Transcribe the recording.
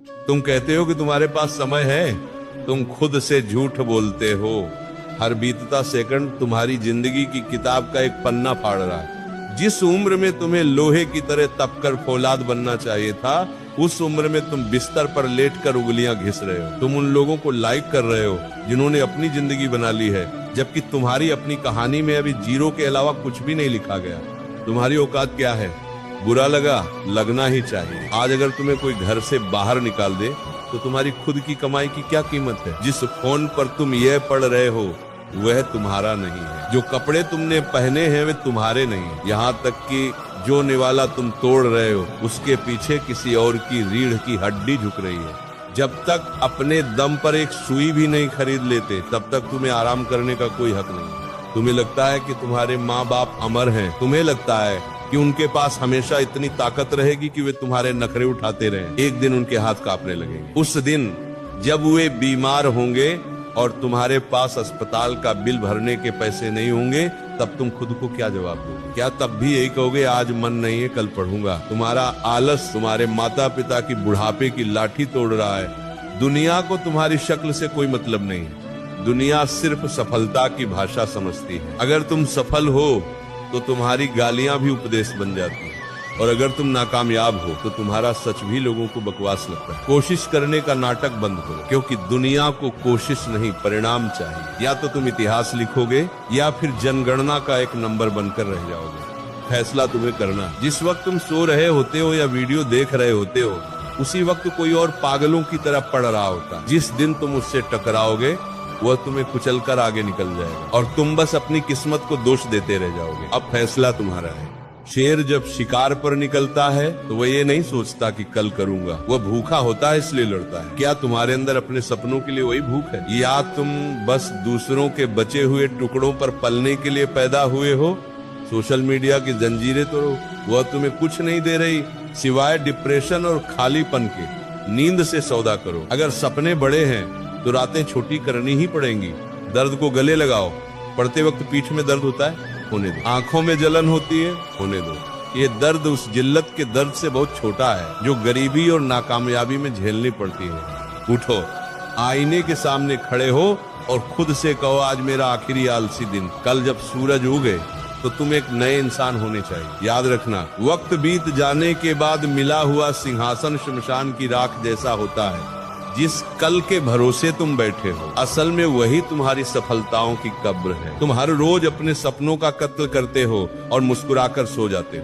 तुम कहते हो कि तुम्हारे पास समय है, तुम खुद से झूठ बोलते हो। हर बीतता सेकंड तुम्हारी जिंदगी की किताब का एक पन्ना फाड़ रहा है। जिस उम्र में तुम्हें लोहे की तरह तपकर फौलाद बनना चाहिए था, उस उम्र में तुम बिस्तर पर लेटकर उंगलियां घिस रहे हो। तुम उन लोगों को लाइक कर रहे हो जिन्होंने अपनी जिंदगी बना ली है, जबकि तुम्हारी अपनी कहानी में अभी जीरो के अलावा कुछ भी नहीं लिखा गया। तुम्हारी औकात क्या है? बुरा लगा, लगना ही चाहिए। आज अगर तुम्हें कोई घर से बाहर निकाल दे तो तुम्हारी खुद की कमाई की क्या कीमत है? जिस फोन पर तुम यह पढ़ रहे हो वह तुम्हारा नहीं है। जो कपड़े तुमने पहने हैं वे तुम्हारे नहीं है। यहाँ तक कि जो निवाला तुम तोड़ रहे हो उसके पीछे किसी और की रीढ़ की हड्डी झुक रही है। जब तक अपने दम पर एक सुई भी नहीं खरीद लेते तब तक तुम्हें आराम करने का कोई हक नहीं। तुम्हें लगता है कि तुम्हारे माँ बाप अमर हैं। तुम्हें लगता है कि उनके पास हमेशा इतनी ताकत रहेगी कि वे तुम्हारे नखरे उठाते रहें। एक दिन उनके हाथ कांपने लगेंगे। उस दिन जब वे बीमार होंगे और तुम्हारे पास अस्पताल का बिल भरने के पैसे नहीं होंगे, तब तुम खुद को क्या जवाब दोगे? क्या तब भी यही कहोगे आज मन नहीं है, कल पढ़ूंगा? तुम्हारा आलस तुम्हारे माता पिता की बुढ़ापे की लाठी तोड़ रहा है। दुनिया को तुम्हारी शक्ल से कोई मतलब नहीं। दुनिया सिर्फ सफलता की भाषा समझती है। अगर तुम सफल हो तो तुम्हारी गालियां भी उपदेश बन जाती हैं, और अगर तुम नाकामयाब हो तो तुम्हारा सच भी लोगों को बकवास लगता है। कोशिश करने का नाटक बंद करो, क्योंकि दुनिया को कोशिश नहीं परिणाम चाहिए। या तो तुम इतिहास लिखोगे या फिर जनगणना का एक नंबर बनकर रह जाओगे। फैसला तुम्हें करना। जिस वक्त तुम सो रहे होते हो या वीडियो देख रहे होते हो, उसी वक्त कोई और पागलों की तरह पढ़ रहा होता। जिस दिन तुम उससे टकराओगे वह तुम्हें कुचल कर आगे निकल जाएगा और तुम बस अपनी किस्मत को दोष देते रह जाओगे। अब फैसला तुम्हारा है। शेर जब शिकार पर निकलता है तो वह ये नहीं सोचता कि कल करूंगा। वह भूखा होता है इसलिए लड़ता है। क्या तुम्हारे अंदर अपने सपनों के लिए वही भूख है, या तुम बस दूसरों के बचे हुए टुकड़ों पर पलने के लिए पैदा हुए हो? सोशल मीडिया की जंजीरें तोड़ो, वह तुम्हें कुछ नहीं दे रही सिवाय डिप्रेशन और खालीपन के। नींद से सौदा करो। अगर सपने बड़े हैं तो रातें छोटी करनी ही पड़ेंगी। दर्द को गले लगाओ। पढ़ते वक्त पीठ में दर्द होता है, होने दो। आंखों में जलन होती है, होने दो। ये दर्द उस जिल्लत के दर्द से बहुत छोटा है जो गरीबी और नाकामयाबी में झेलनी पड़ती है। उठो, आईने के सामने खड़े हो और खुद से कहो आज मेरा आखिरी आलसी दिन। कल जब सूरज उगे तो तुम एक नए इंसान होने चाहिए। याद रखना, वक्त बीत जाने के बाद मिला हुआ सिंहासन शमशान की राख जैसा होता है। जिस कल के भरोसे तुम बैठे हो, असल में वही तुम्हारी सफलताओं की कब्र है। तुम हर रोज अपने सपनों का कत्ल करते हो और मुस्कुराकर सो जाते हो।